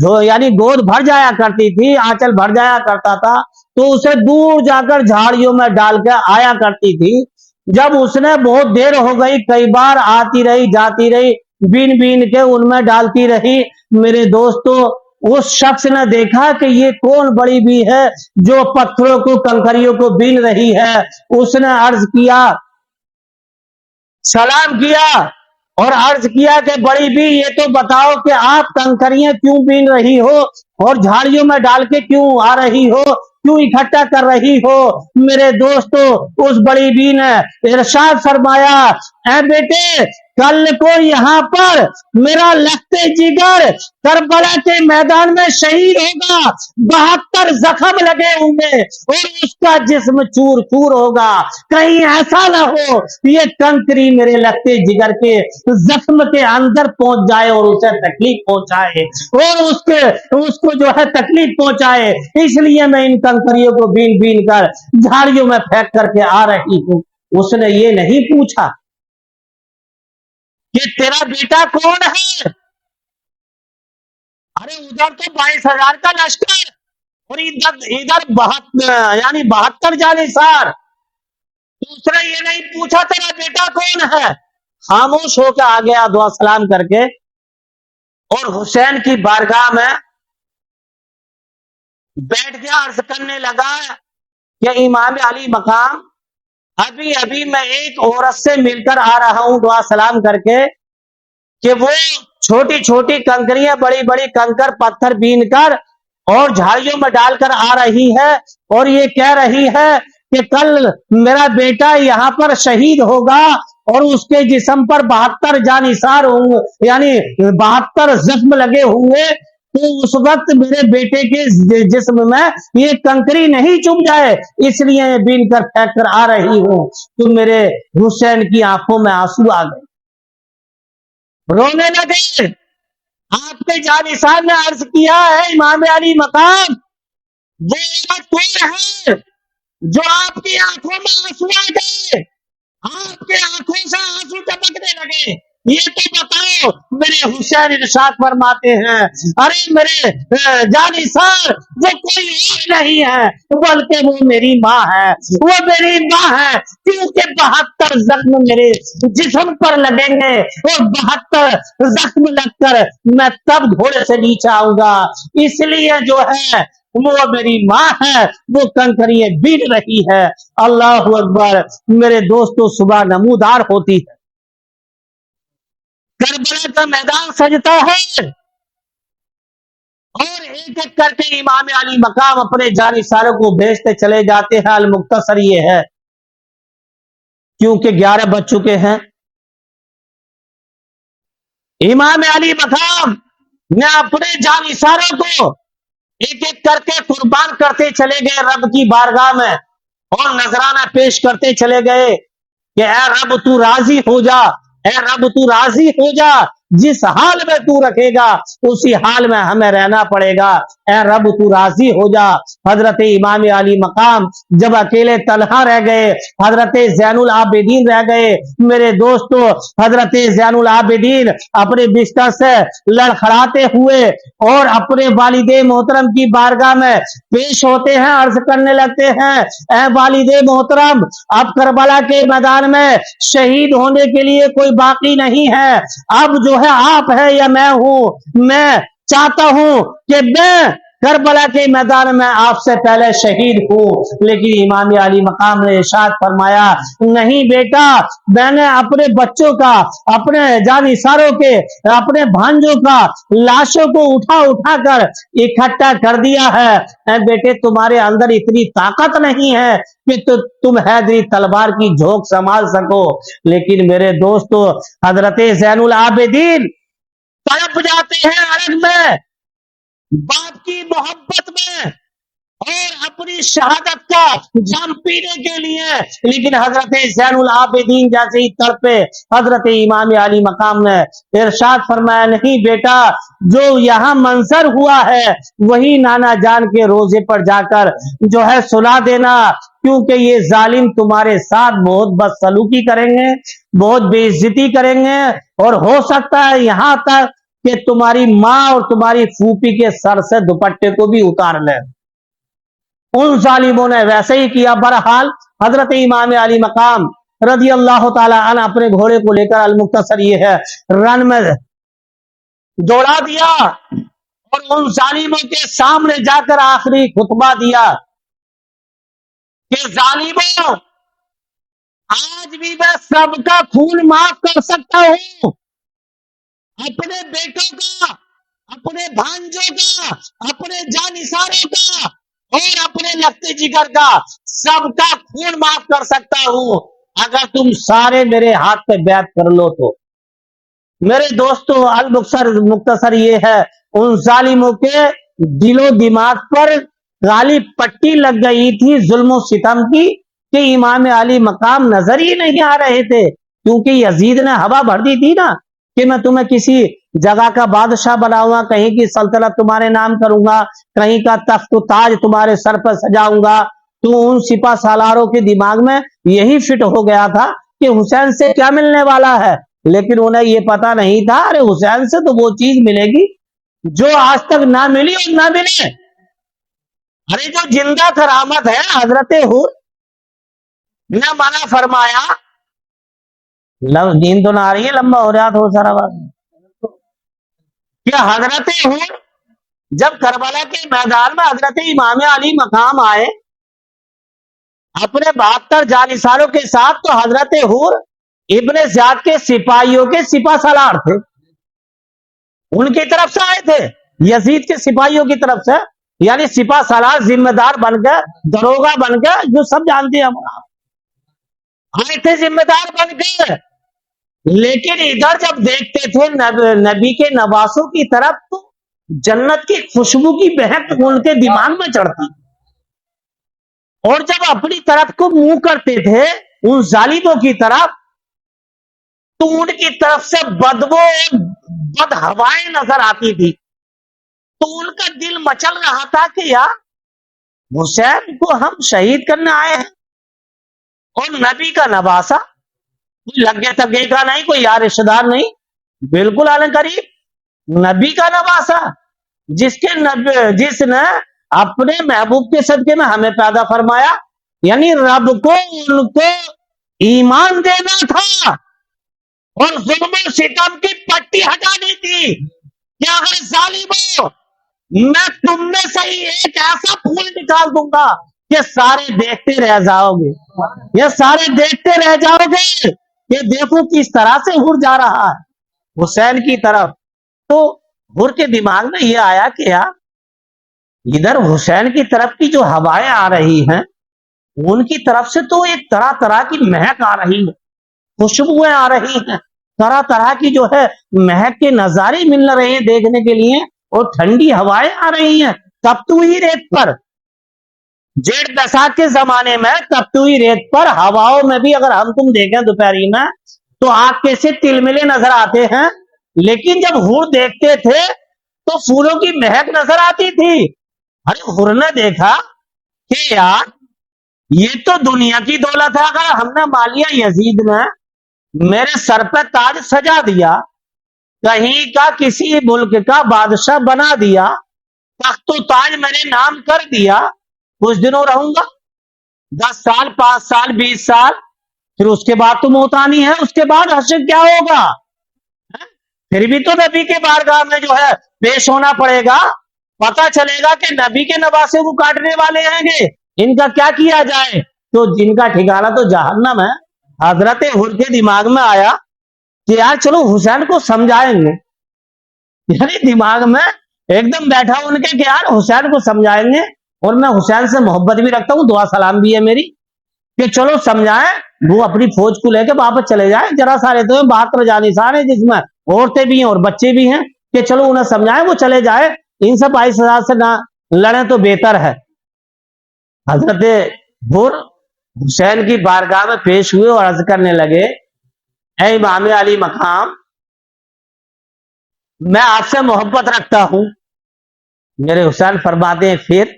جو یعنی گود بھر جایا کرتی تھی، آنچل بھر جایا کرتا تھا، تو اسے دور جا کر جھاڑیوں میں ڈال کے آیا کرتی تھی۔ جب اس نے بہت دیر ہو گئی، کئی بار آتی رہی جاتی رہی، بین بین کے ان میں ڈالتی رہی، میرے دوستو اس شخص نے دیکھا کہ یہ کون بڑی بھی ہے جو پتھروں کو کنکریوں کو بین رہی ہے۔ اس نے عرض کیا، سلام کیا اور عرض کیا کہ بڑی بھی یہ تو بتاؤ کہ آپ کنکریاں کیوں بین رہی ہو اور جھاڑیوں میں ڈال کے کیوں آ رہی ہو، کیوں اکٹھا کر رہی ہو؟ میرے دوستو اس بڑی بھی نے ارشاد فرمایا، اے بیٹے کل کو یہاں پر میرا لختے جگر کربلا کے میدان میں شہید ہوگا، 72 زخم لگے ہوں گے اور اس کا جسم چور چور ہوگا، کہیں ایسا نہ ہو یہ کنکری میرے لختے جگر کے زخم کے اندر پہنچ جائے اور اسے تکلیف پہنچائے اور اس کو جو ہے تکلیف پہنچائے، اس لیے میں ان کنکریوں کو بین بین کر جھاڑیوں میں پھینک کر کے آ رہی ہوں۔ اس نے یہ نہیں پوچھا کہ تیرا بیٹا کون ہے، ارے ادھر تو 22,000 کا لشکر اور ادھر یعنی 72 جانثار، دوسرے یہ نہیں پوچھا تیرا بیٹا کون ہے، خاموش ہو کے آ گیا دعا سلام کر کے اور حسین کی بارگاہ میں بیٹھ گیا، عرض کرنے لگا کہ امام علی مقام ابھی ابھی میں ایک عورت سے مل کر آ رہا ہوں دعا سلام کر کے کہ وہ چھوٹی چھوٹی کنکریاں بڑی بڑی کنکر پتھر بین کر اور جھاڑیوں میں ڈال کر آ رہی ہے اور یہ کہہ رہی ہے کہ کل میرا بیٹا یہاں پر شہید ہوگا اور اس کے جسم پر 72 جانثار ہوں گے، یعنی 72 زخم لگے ہوں گے، تو اس وقت میرے بیٹے کے جسم میں یہ کنکری نہیں چپ جائے، اس لیے بین کر پھینک کر آ رہی ہوں۔ تو میرے حسین کی آنکھوں میں آنسو آ گئے، رونے لگے۔ آپ کے جانثار نے عرض کیا ہے امام علی مقام وہ عورت کون ہے جو آپ کی آنکھوں میں آنسو آ گئے، آپ کے آنکھوں سے آنسو ٹپکنے لگے، یہ تو بتاؤ۔ میرے حسین ارشاد فرماتے ہیں، ارے میرے جانثار وہ کوئی اور نہیں ہے بلکہ وہ میری ماں ہے، وہ میری ماں ہے، کیونکہ 72 زخم میرے جسم پر لگیں گے اور 72 زخم لگ کر میں تب گھوڑے سے نیچے آؤں گا، اس لیے جو ہے وہ میری ماں ہے، وہ کنکریاں بین رہی ہے۔ اللہ اکبر۔ میرے دوستو صبح نمودار ہوتی ہے، کربلا کا میدان سجتا ہے اور ایک ایک کر کے امام علی مقام اپنے جانثاروں کو بھیجتے چلے جاتے ہیں۔ المختصر یہ ہے کیونکہ 11 بج چکے ہیں، امام علی مقام نے اپنے جانثاروں کو ایک ایک کر کے قربان کرتے چلے گئے رب کی بارگاہ میں اور نذرانہ پیش کرتے چلے گئے کہ اے رب تو راضی ہو جا، اے رب تو راضی ہو جا، جس حال میں تو رکھے گا اسی حال میں ہمیں رہنا پڑے گا، اے رب تو راضی ہو جا۔ حضرت امام علی مقام جب اکیلے تنہا رہ گئے، حضرت زین العابدین رہ گئے۔ میرے دوستو حضرت زین العابدین اپنے بستر سے لڑکھڑاتے ہوئے اور اپنے والد محترم کی بارگاہ میں پیش ہوتے ہیں، عرض کرنے لگتے ہیں، اے والد محترم اب کربلا کے میدان میں شہید ہونے کے لیے کوئی باقی نہیں ہے، اب جو ہے آپ ہے یا میں ہوں، میں چاہتا ہوں کہ میں کربلا کے میدان میں آپ سے پہلے شہید ہوں۔ لیکن امام علی مقام نے ارشاد فرمایا، نہیں بیٹا، میں نے اپنے بچوں کا، اپنے جانثاروں کے، اپنے بھانجوں کا لاشوں کو اٹھا اٹھا کر اکٹھا کر دیا ہے، اے بیٹے تمہارے اندر اتنی طاقت نہیں ہے کہ تم حیدری تلوار کی جھونک سنبھال سکو۔ لیکن میرے دوستو حضرت زین العابدین تڑپ جاتے ہیں الگ میں، باپ کی محبت میں اور اپنی شہادت کا جام پینے کے لیے، لیکن حضرت زین العابدین جیسے ہی تڑپے، حضرت امام علی مقام نے ارشاد فرمایا نہیں بیٹا، جو یہاں منظر ہوا ہے وہی نانا جان کے روزے پر جا کر جو ہے سلا دینا، کیونکہ یہ ظالم تمہارے ساتھ بہت بدسلوکی کریں گے، بہت بے عزتی کریں گے، اور ہو سکتا ہے یہاں تک کہ تمہاری ماں اور تمہاری پھوپھی کے سر سے دوپٹے کو بھی اتار لیں۔ ان ظالموں نے ویسے ہی کیا۔ بہرحال حضرت امام علی مقام رضی اللہ تعالی عنہ اپنے گھوڑے کو لے کر المختصر یہ ہے رن میں دوڑا دیا، اور ان ظالموں کے سامنے جا کر آخری خطبہ دیا کہ ظالموں، آج بھی میں سب کا خون معاف کر سکتا ہوں، اپنے بیٹوں کا، اپنے بھانجوں کا، اپنے جانثاروں کا اور اپنے لگتے جگر کا، سب کا خون معاف کر سکتا ہوں اگر تم سارے میرے ہاتھ پہ بیعت کر لو تو۔ میرے دوستو، مختصر یہ ہے ان ظالموں کے دل و دماغ پر کالی پٹی لگ گئی تھی ظلم و ستم کی، کہ امام علی مقام نظر ہی نہیں آ رہے تھے، کیونکہ یزید نے ہوا بھر دی تھی نا کہ میں تمہیں کسی جگہ کا بادشاہ بناؤں گا، کہیں کی سلطنت تمہارے نام کروں گا، کہیں کا تخت و تاج تمہارے سر پر سجاؤں گا۔ تو ان سپہ سالاروں کے دماغ میں یہی فٹ ہو گیا تھا کہ حسین سے کیا ملنے والا ہے، لیکن انہیں یہ پتا نہیں تھا ارے حسین سے تو وہ چیز ملے گی جو آج تک نہ ملی اور نہ ملے۔ ارے جو زندہ کرامت ہے، حضرت حور نے منع فرمایا، نیند تو نہ آ رہی ہے، لمبا ہو رہا تھا سارا بات، کہ حضرت حور جب کربلا کے میدان میں حضرت امام علی مقام آئے اپنے 72 جانثاروں کے ساتھ، تو حضرت حور ابن زیاد کے سپاہیوں کے سپہ سالار تھے، ان کی طرف سے آئے تھے، یزید کے سپاہیوں کی طرف سے، یعنی سپہ سالار ذمہ دار بن کے، دروگا بن کے، جو سب جانتے ہیں ہم آئے تھے ذمہ دار بن کے۔ لیکن ادھر جب دیکھتے تھے نبی کے نواسوں کی طرف، تو جنت کی خوشبو کی مہک ان کے دماغ میں چڑھتی، اور جب اپنی طرف کو منہ کرتے تھے ان ظالموں کی طرف، تو ان کی طرف سے بدبو بد ہوائیں نظر آتی تھی، تو ان کا دل مچل رہا تھا کہ یار حسین کو ہم شہید کرنے آئے ہیں، اور نبی کا نواسا، کوئی لگے تگے کا نہیں، کوئی یار رشتہ دار نہیں، بالکل عالم قریب نبی کا نواسا، جس نے اپنے محبوب کے صدقے میں ہمیں پیدا فرمایا، یعنی رب کو ان کو ایمان دینا تھا اور ظلم و ستم کی پٹی ہٹانی تھی، کہ اگر ظالموں میں تم میں سے ہی ایک ایسا پھول نکال دوں گا کہ سارے دیکھتے رہ جاؤ گے، یہ سارے دیکھتے رہ جاؤ گے کہ دیکھو کس طرح سے حور جا رہا ہے حسین کی طرف۔ تو حور کے دماغ میں یہ آیا کہ یار ادھر حسین کی طرف کی جو ہوائیں آ رہی ہیں، ان کی طرف سے تو ایک طرح طرح کی مہک آ رہی ہے، خوشبوئیں آ رہی ہیں، طرح طرح کی جو ہے مہک کے نظارے مل رہے ہیں دیکھنے کے لیے، اور ٹھنڈی ہوائیں آ رہی ہیں تپتی ہوئی ریت پر۔ جیڑ بیساکھ کے زمانے میں تپتی ہوئی ریت پر ہواؤں میں بھی اگر ہم تم دیکھیں دوپہری میں، تو آگ کیسے تلملے نظر آتے ہیں، لیکن جب حور دیکھتے تھے تو پھولوں کی مہک نظر آتی تھی۔ ارے حور نے دیکھا کہ یار یہ تو دنیا کی دولت ہے، اگر ہم نے مالیہ یزید نے میرے سر پہ تاج سجا دیا، کہیں کا کسی ملک کا بادشاہ بنا دیا، تخت و تاج میرے نام کر دیا، کچھ دنوں رہوں گا، 10 سال 5 سال 20 سال، پھر اس کے بعد تو موت آنی ہے، اس کے بعد حشر کیا ہوگا؟ پھر بھی تو نبی کے بارگاہ میں جو ہے پیش ہونا پڑے گا، پتا چلے گا کہ نبی کے نواسے کو کاٹنے والے ہیں گے، ان کا کیا کیا جائے؟ تو جن کا ٹھکانہ تو جہنم ہے۔ حضرت حور کے دماغ میں آیا کہ یار چلو حسین کو سمجھائیں گے، یعنی دماغ میں ایک دم بیٹھا ان کے کہ یار حسین کو سمجھائیں گے، اور میں حسین سے محبت بھی رکھتا ہوں، دعا سلام بھی ہے میری، کہ چلو سمجھائیں، وہ اپنی فوج کو لے کے واپس چلے جائیں، ذرا سارے تو 72 جانثار ہیں جس میں عورتیں بھی ہیں اور بچے بھی ہیں، کہ چلو انہیں سمجھائیں وہ چلے جائیں، ان سے 22,000 سے نہ لڑیں تو بہتر ہے۔ حضرت حر حسین کی بارگاہ میں پیش ہوئے اور عرض کرنے لگے اے امام علی مقام، میں آپ سے محبت رکھتا ہوں۔ میرے حسین فرماتے ہیں پھر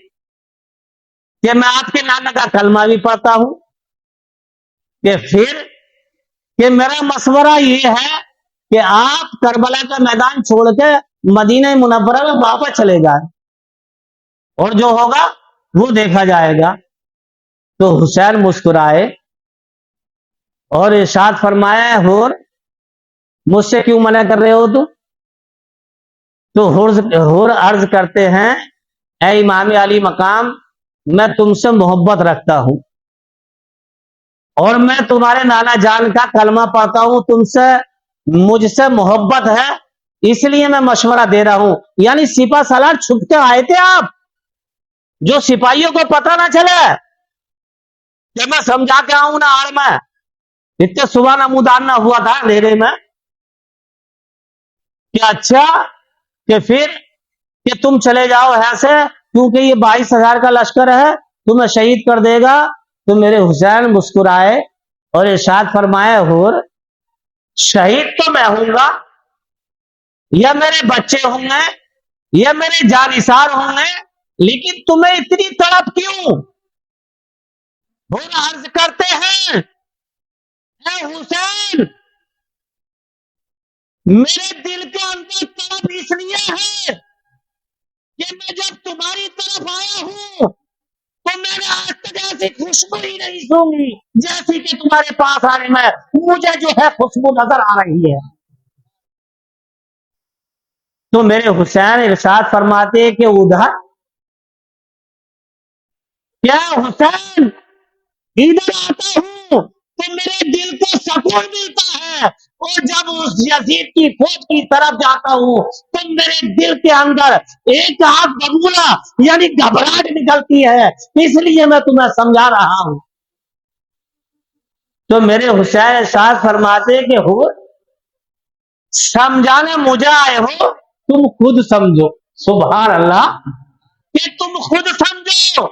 کہ میں آپ کے نانا کا کلمہ بھی پڑھتا ہوں، کہ پھر کہ میرا مشورہ یہ ہے کہ آپ کربلا کا میدان چھوڑ کے مدینہ منورہ میں واپس چلے جائیں اور جو ہوگا وہ دیکھا جائے گا۔ تو حسین مسکرائے اور ارشاد فرمایا حور مجھ سے کیوں منع کر رہے ہو تم؟ تو حور عرض کرتے ہیں اے امام علی مقام، میں تم سے محبت رکھتا ہوں اور میں تمہارے نانا جان کا کلمہ پڑھتا ہوں، تم سے مجھ سے محبت ہے، اس لیے میں مشورہ دے رہا ہوں۔ یعنی سپاہ سالار چھپ کے آئے تھے آپ، جو سپاہیوں کو پتہ نہ چلے کہ میں سمجھا کے آؤں نا آڑ میں، اتنے صبح نمودان نہ ہوا تھا اندھیرے میں کہ اچھا کہ پھر کہ تم چلے جاؤ یہاں سے کیونکہ یہ 22,000 کا لشکر ہے، تمہیں شہید کر دے گا۔ تو میرے حسین مسکرائے اور ارشاد فرمائے حور شہید تو میں ہوں گا یا میرے بچے ہوں گے یا میرے جانثار ہوں گے، لیکن تمہیں اتنی تڑپ کیوں؟ حور عرض کرتے ہیں اے حسین، میرے دل کے اندر طرف اس لیے ہے کہ میں جب تمہاری طرف آیا ہوں تو میں نے آج تک ایسی خوشبو ہی نہیں سونگی جیسی کہ تمہارے پاس آنے میں مجھے جو ہے خوشبو نظر آ رہی ہے۔ تو میرے حسین ارشاد فرماتے کہ ادھر کیا حسین ادھر آتا ہوں تو میرے دل کو سکون ملتا ہے، اور جب اس یزید کی فوج کی طرف جاتا ہوں تو میرے دل کے اندر ایک آگ ببولا یعنی گھبراہٹ نکلتی ہے، اس لیے میں تمہیں سمجھا رہا ہوں۔ تو میرے حسین ارشاد فرماتے کہ ہو سمجھانے مجھے آئے ہو، تم خود سمجھو۔ سبحان اللہ، کہ تم خود سمجھو۔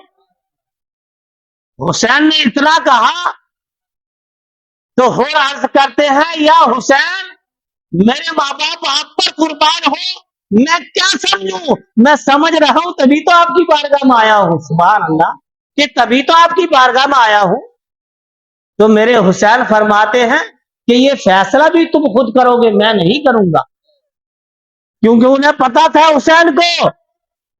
حسین نے اتنا کہا تو حور عرض کرتے ہیں یا حسین میرے ماں باپ آپ پر قربان ہو، میں کیا سمجھوں؟ میں سمجھ رہا ہوں تبھی تو آپ کی بارگاہ میں آیا ہوں۔ سبحان اللہ، کہ تبھی تو آپ کی بارگاہ میں آیا ہوں۔ تو میرے حسین فرماتے ہیں کہ یہ فیصلہ بھی تم خود کرو گے، میں نہیں کروں گا، کیونکہ انہیں پتا تھا حسین کو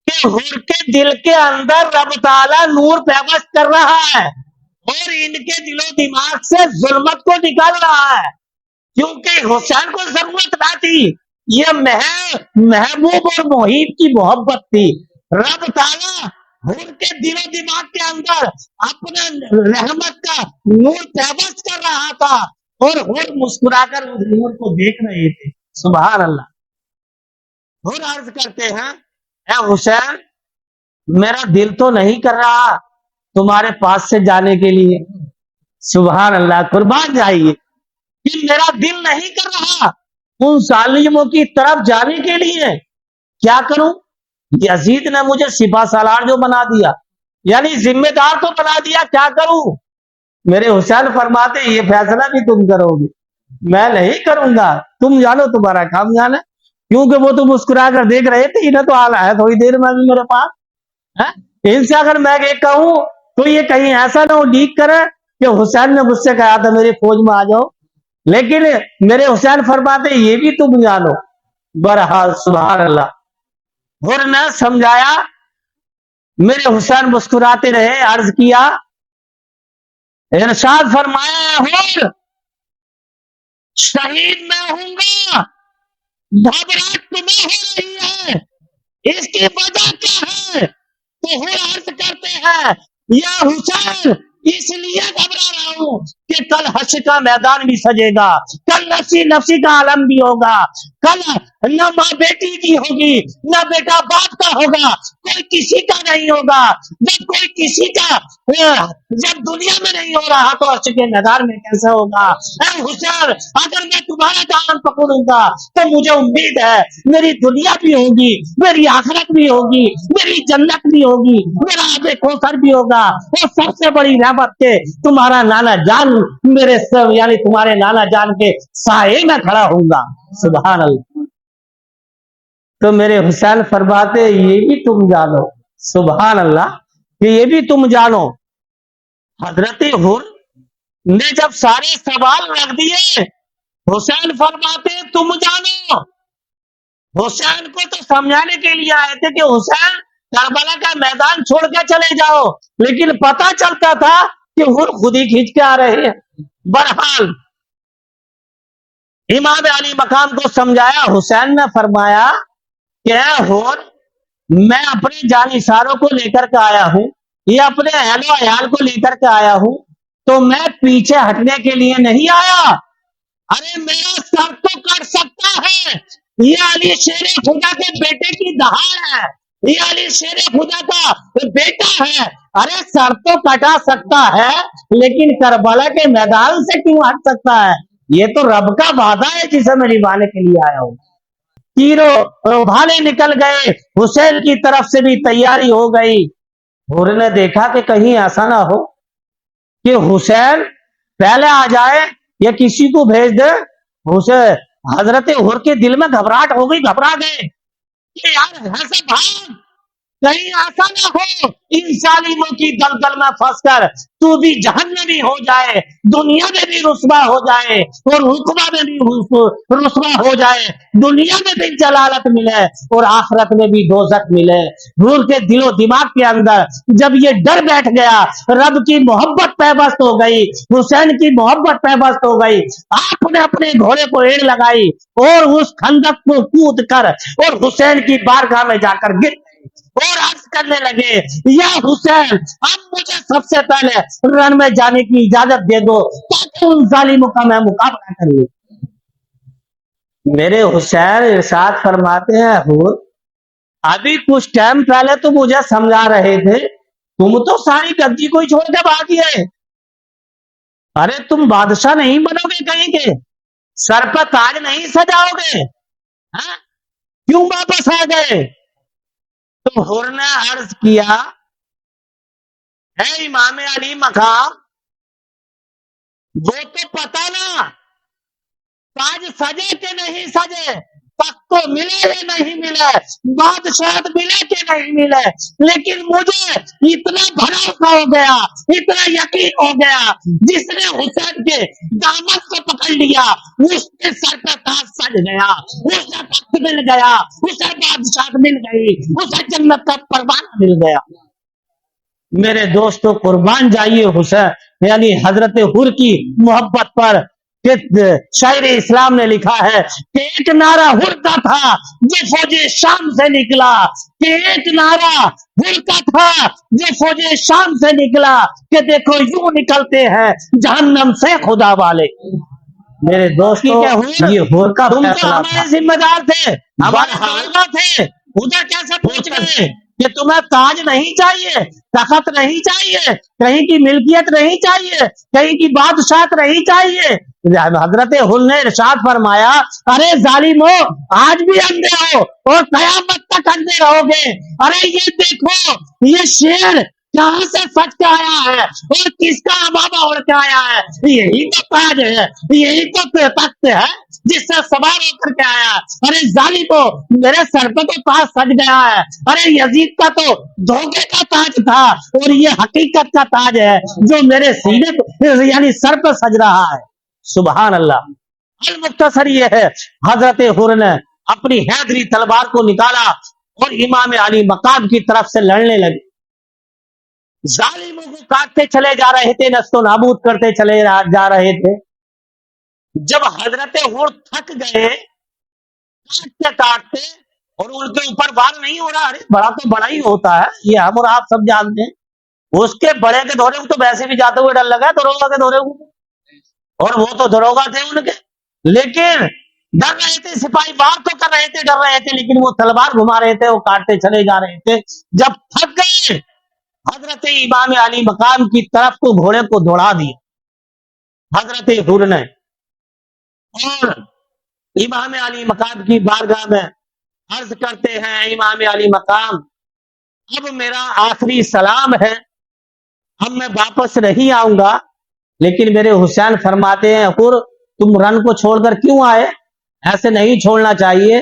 کہ حور کے دل کے اندر رب تعالیٰ نور پیوست کر رہا ہے اور ان کے دل و دماغ سے ظلمت کو نکال رہا ہے، کیونکہ حسین کو ضرورت نہ تھی، یہ محبوب اور محیط کی محبت تھی۔ رب تعالیٰ حور کے دل و دماغ کے اندر اپنے رحمت کا نور پیوست کر رہا تھا اور حور مسکرا کر اس نور کو دیکھ رہے تھے۔ سبحان اللہ۔ حور عرض کرتے ہیں اے حسین میرا دل تو نہیں کر رہا تمہارے پاس سے جانے کے لیے۔ سبحان اللہ، قربان جائیے کہ میرا دل نہیں کر رہا ان ظالموں کی طرف جانے کے لیے، کیا کروں؟ یزید نے مجھے سپاہ سالار جو بنا دیا، یعنی ذمہ دار تو بنا دیا، کیا کروں؟ میرے حسین فرماتے یہ فیصلہ بھی تم کرو گے، میں نہیں کروں گا، تم جانو تمہارا کام جانا، کیونکہ وہ تو مسکرا کر دیکھ رہے تھے، انہیں تو حال ہے تھوڑی دیر میں بھی میرے پاس، ان سے اگر میں کہوں تو یہ کہیں ایسا نہ ہو لیک کرے کہ حسین نے مجھ سے کہا تھا میری فوج میں آ جاؤ، لیکن میرے حسین فرماتے یہ بھی تم جانو۔ بہرحال سبحان اللہ، حور نے سمجھایا، میرے حسین مسکراتے رہے، عرض کیا، ارشاد فرمایا حور شہید میں ہوں گا، گھبراہٹ تمہیں ہو رہی ہے، اس کی وجہ کیا ہے؟ تو حور عرض کرتے ہیں یا حسین اس لیے گھبرا رہا ہوں کہ کل حشر کا میدان بھی سجے گا، کل نفسی نفسی کا عالم بھی ہوگا، کل نہ ماں بیٹی کی ہوگی نہ بیٹا باپ کا ہوگا، کوئی کسی کا نہیں ہوگا، جب کوئی کسی کا جب دنیا میں نہیں ہو رہا تو عرش کے مدار میں کیسے ہوگا؟ اے حسین، اگر میں تمہارا دامن پکڑوں گا تو مجھے امید ہے میری دنیا بھی ہوگی، میری آخرت بھی ہوگی، میری جنت بھی ہوگی، میرا آب کوثر بھی ہوگا، اور سب سے بڑی رحمت کے تمہارا نانا جان میرے سب یعنی تمہارے نانا جان کے سائے میں کھڑا ہوں گا۔ سبحان اللہ۔ تو میرے حسین فرماتے یہ بھی تم جانو، سبحان اللہ، کہ یہ بھی تم جانو۔ حضرت حر نے جب سارے سوال رکھ دیے، حسین فرماتے تم جانو۔ حسین کو تو سمجھانے کے لیے آئے تھے کہ حسین کربلا کا میدان چھوڑ کے چلے جاؤ، لیکن پتا چلتا تھا کہ حر خود ہی کھینچ کے آ رہے ہیں۔ بہرحال امام علی مقام کو سمجھایا، حسین نے فرمایا کہ اے حر، میں اپنے جانثاروں کو لے کر کے آیا ہوں، یہ اپنے اہل و عیال کو لے کر کے آیا ہوں، تو میں پیچھے ہٹنے کے لیے نہیں آیا۔ ارے میرا سر تو کٹ سکتا ہے، یہ علی شیر خدا کے بیٹے کی دہاڑ ہے، یہ علی شیر خدا کا بیٹا ہے، ارے سر تو کٹا سکتا ہے لیکن کربلا کے میدان سے کیوں ہٹ سکتا ہے؟ یہ تو رب کا وعدہ ہے جسے میں نبھانے کے لیے آیا ہوں۔ تیروں بھالے نکل گئے، حسین کی طرف سے بھی تیاری ہو گئی۔ حر نے دیکھا کہ کہیں ایسا نہ ہو کہ حسین پہلے آ جائے یا کسی کو بھیج دے۔ حسین حضرت حر کے دل میں گھبراہٹ ہو گئی، گھبرا گئے کہ یار ایسا بھاگ، کہیں ایسا نہ ہو ان ظالموں کی دلدل میں پھنس کر تو بھی جہنمی ہو جائے، دنیا میں بھی رسوا ہو جائے اور حکمہ میں بھی رسوا ہو جائے، دنیا میں بھی جلالت ملے اور آخرت میں بھی دوزخ ملے۔ حر کے دل و دماغ کے اندر جب یہ ڈر بیٹھ گیا، رب کی محبت پیوست ہو گئی، حسین کی محبت پیوست ہو گئی، آپ نے اپنے گھوڑے کو ایڑ لگائی اور اس خندق کو کود کر اور حسین کی بارگاہ میں جا کر گر اور عرض کرنے لگے، یا حسین، اب مجھے سب سے پہلے رن میں جانے کی اجازت دے دو تاکہ ان ظالموں کا میں مقابلہ کر لوں۔ میرے حسین ارشاد فرماتے ہیں، حر ابھی کچھ ٹائم پہلے تو مجھے سمجھا رہے تھے، تم تو ساری گدی کو ہی چھوڑ کے بھاگی ہے، ارے تم بادشاہ نہیں بنو گے کہیں کے، سر پر تاج نہیں سجاؤ گے، ہاں؟ کیوں واپس آ گئے؟ تو حر نے عرض کیا، اے امام علی مقام، وہ تو پتا نا تاج سجے کہ نہیں سجے، تخت تو ملے یا نہیں ملے، بادشاہت ملے کہ نہیں ملے، لیکن مجھے اتنا بھروسہ ہو گیا، اتنا یقین ہو گیا، جس نے حسین کے دامن کو پکڑ لیا اس کے سر پہ تاج سج گیا، اسے تخت مل گیا، اسے بادشاہت مل گئی، اسے جنت کا پروانہ مل گیا۔ میرے دوستو قربان جائیے حسین یعنی حضرت حر کی محبت پر، کہ شاعر اسلام نے لکھا ہے کہ ایک نعرہ حر کا تھا جو فوج شام سے نکلا، کہ ایک نعرہ حر کا تھا جو فوج شام سے نکلا، کہ دیکھو یوں نکلتے ہیں جہنم سے خدا والے۔ میرے دوستو یہ حر کا تم تو ہمارے ذمہ دار تھے، ہمارے داروغہ تھے، ادھر کیسے پہنچ گئے کہ تمہیں تاج نہیں چاہیے، تخت نہیں چاہیے، کہیں کی ملکیت نہیں چاہیے، کہیں کی بادشاہت نہیں چاہیے؟ حضرت حر نے ارشاد فرمایا، ارے ظالمو، آج بھی اندھے ہو اور قیامت تک اندھے رہو گے۔ ارے یہ دیکھو، یہ شیر کہاں سے سچ کے آیا ہے اور کس کا امامہ اڑ کے آیا ہے؟ یہی تو تاج ہے، یہی تو تخت ہے جس سے سوار ہو کر کے آیا۔ ارے ظالمو، میرے سر پہ تو تاج سج گیا ہے، ارے یزید کا تو دھوکے کا تاج تھا اور یہ حقیقت کا تاج ہے جو میرے سینے پہ یعنی سر پہ سج رہا ہے۔ سبحان اللہ۔ المختصر یہ ہے، حضرت حر نے اپنی حیدری تلوار کو نکالا اور امام علی مقام کی طرف سے لڑنے لگے، ظالموں کو کاٹتے چلے جا رہے تھے، نست و نابود کرتے چلے جا رہے تھے۔ جب حضرت حر تھک گئے کاٹتے کاٹتے اور ان کے اوپر وار نہیں ہو رہا، ارے بڑا تو بڑا ہی ہوتا ہے، یہ ہم اور آپ سب جانتے ہیں، اس کے بڑے کے دورے کو تو ویسے بھی جاتے ہوئے ڈر لگا دروگا کے دورے کو، اور وہ تو دروگا تھے ان کے، لیکن ڈر رہے تھے، سپاہی وار تو کر رہے تھے، ڈر رہے تھے، لیکن وہ تلوار گھما رہے تھے، وہ کاٹتے چلے جا رہے تھے۔ جب تھک گئے حضرت امام علی مقام کی طرف کو گھوڑے کو دوڑا دیا حضرت حر نے، اور امام علی مقام کی بارگاہ میں عرض کرتے ہیں امام علی مقام اب میرا آخری سلام ہے، اب میں واپس نہیں آؤں گا، لیکن میرے حسین فرماتے ہیں حر تم رن کو چھوڑ کر کیوں آئے، ایسے نہیں چھوڑنا چاہیے۔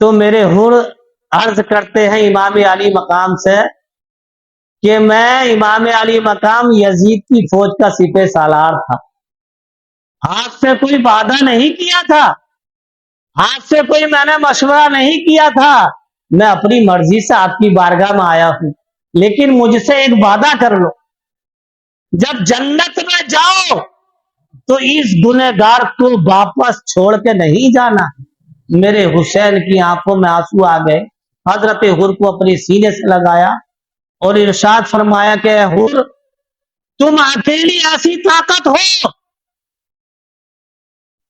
تو میرے حر عرض کرتے ہیں امام علی مقام سے کہ میں امام علی مقام یزید کی فوج کا سپہ سالار تھا، آپ سے کوئی وعدہ نہیں کیا تھا، آپ سے کوئی میں نے مشورہ نہیں کیا تھا، میں اپنی مرضی سے آپ کی بارگاہ میں آیا ہوں، لیکن مجھ سے ایک وعدہ کر لو، جب جنت میں جاؤ تو اس گنہگار کو واپس چھوڑ کے نہیں جانا۔ میرے حسین کی آنکھوں میں آنسو آ گئے، حضرت حر کو اپنی سینے سے لگایا اور ارشاد فرمایا کہ حر تم اکیلی ایسی طاقت ہو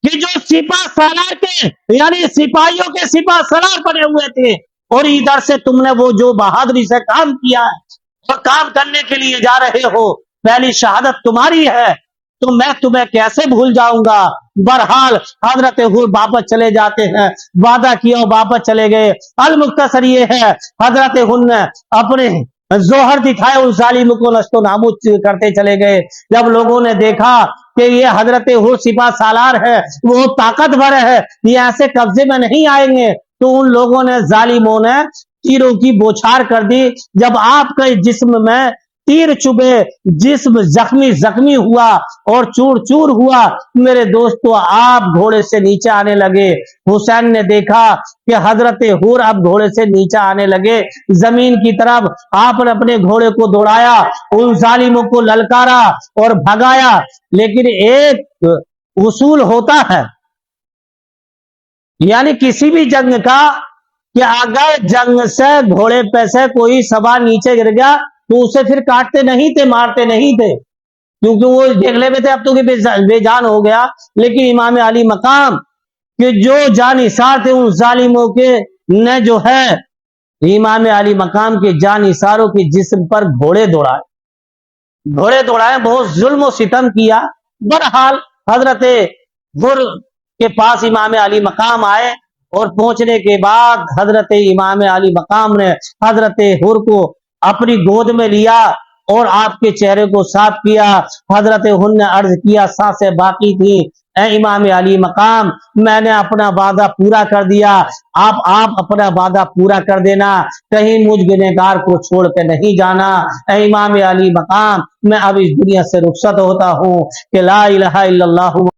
کہ جو سپاہ سالار کے یعنی سپاہیوں کے سپاہ سالار بنے ہوئے تھے، اور ادھر سے تم نے وہ جو بہادری سے کام کیا اور کام کرنے کے لیے جا رہے ہو، پہلی شہادت تمہاری ہے، تو میں تمہیں کیسے بھول جاؤں گا۔ بہرحال حضرت حر واپس چلے جاتے ہیں، وعدہ کیا اور واپس چلے گئے۔ المختصر یہ ہے حضرت حر نے اپنے زوہر دکھائے اس ظالم کو نشت و نابود کرتے چلے گئے۔ جب لوگوں نے دیکھا کہ یہ حضرت حر سپاہ سالار ہے، وہ طاقتور ہے، یہ ایسے قبضے میں نہیں آئیں گے، تو ان لوگوں نے ظالموں نے تیروں کی بوچھار کر دی۔ جب آپ کے جسم میں تیر چبھے، جسم زخمی ہوا اور چور چور ہوا، میرے دوستو آپ گھوڑے سے نیچے آنے لگے۔ حسین نے دیکھا کہ حضرت حر اب گھوڑے سے نیچے آنے لگے، زمین کی طرف آپ نے اپنے گھوڑے کو دوڑایا، ان ظالموں کو للکارا اور بھگایا۔ لیکن ایک اصول ہوتا ہے یعنی کسی بھی جنگ کا کہ اگر جنگ سے گھوڑے پہ سے کوئی سوار نیچے گر گیا تو اسے پھر کاٹتے نہیں تھے، مارتے نہیں تھے، کیونکہ وہ دیکھ لے تھے اب تو کہ بے جان ہو گیا۔ لیکن امام علی مقام کہ جو جانثار تھے ان ظالموں کے نے جو ہے امام علی مقام کے جانثاروں کے جسم پر گھوڑے دوڑائے، بہت ظلم و ستم کیا۔ بہرحال حضرت حر کے پاس امام علی مقام آئے، اور پہنچنے کے بعد حضرت امام علی مقام نے حضرت حر کو اپنی گود میں لیا اور آپ کے چہرے کو صاف کیا۔ حضرت حر نے عرض کیا سانسیں باقی تھی، اے امام علی مقام میں نے اپنا وعدہ پورا کر دیا، آپ اپنا وعدہ پورا کر دینا، کہیں مجھ گنہگار کو چھوڑ کے نہیں جانا۔ اے امام علی مقام میں اب اس دنیا سے رخصت ہوتا ہوں کہ لا الہ الا اللہ